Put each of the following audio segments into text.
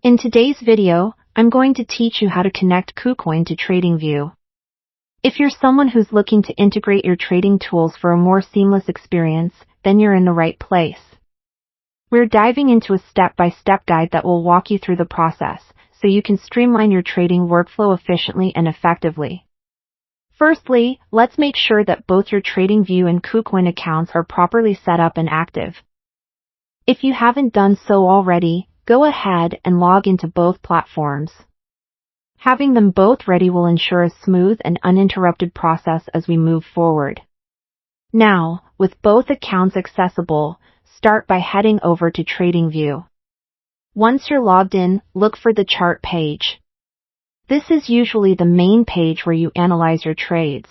In today's video, I'm going to teach you how to connect Kucoin to Tradingview. If you're someone who's looking to integrate your trading tools for a more seamless experience, then you're in the right place. We're diving into a step-by-step guide that will walk you through the process, so you can streamline your trading workflow efficiently and effectively. Firstly, let's make sure that both your Tradingview and Kucoin accounts are properly set up and active. If you haven't done so already, go ahead and log into both platforms. Having them both ready will ensure a smooth and uninterrupted process as we move forward. Now, with both accounts accessible, start by heading over to Tradingview. Once you're logged in, look for the chart page. This is usually the main page where you analyze your trades.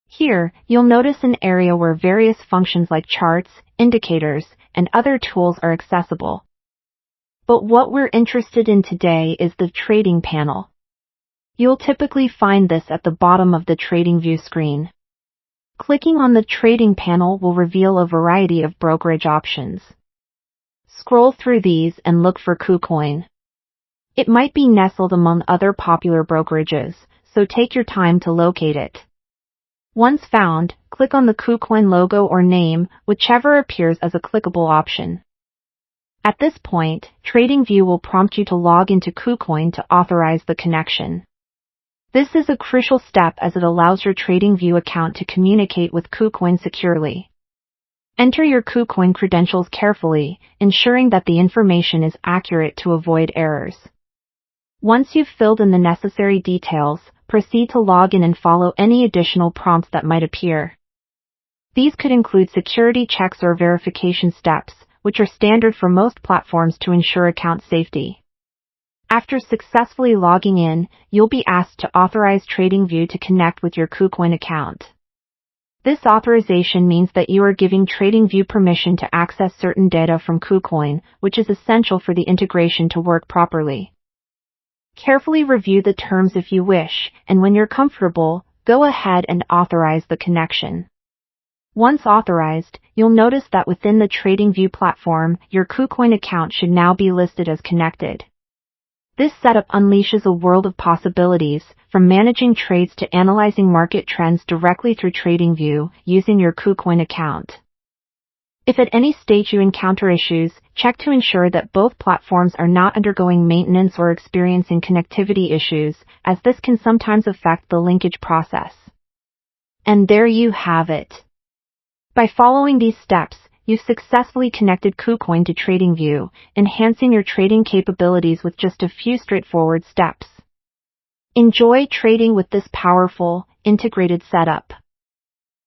Here, you'll notice an area where various functions like charts, indicators, and other tools are accessible. But what we're interested in today is the trading panel. You'll typically find this at the bottom of the Tradingview screen. Clicking on the trading panel will reveal a variety of brokerage options. Scroll through these and look for Kucoin. It might be nestled among other popular brokerages, so take your time to locate it. Once found, click on the Kucoin logo or name, whichever appears as a clickable option. At this point, Tradingview will prompt you to log into Kucoin to authorize the connection. This is a crucial step as it allows your Tradingview account to communicate with Kucoin securely. Enter your Kucoin credentials carefully, ensuring that the information is accurate to avoid errors. Once you've filled in the necessary details, proceed to log in and follow any additional prompts that might appear. These could include security checks or verification steps, which are standard for most platforms to ensure account safety. After successfully logging in, you'll be asked to authorize Tradingview to connect with your Kucoin account. This authorization means that you are giving Tradingview permission to access certain data from Kucoin, which is essential for the integration to work properly. Carefully review the terms if you wish, and when you're comfortable, go ahead and authorize the connection. Once authorized, you'll notice that within the Tradingview platform, your Kucoin account should now be listed as connected. This setup unleashes a world of possibilities, from managing trades to analyzing market trends directly through Tradingview using your Kucoin account. If at any stage you encounter issues, check to ensure that both platforms are not undergoing maintenance or experiencing connectivity issues, as this can sometimes affect the linkage process. And there you have it. By following these steps, you've successfully connected Kucoin to Tradingview, enhancing your trading capabilities with just a few straightforward steps. Enjoy trading with this powerful, integrated setup.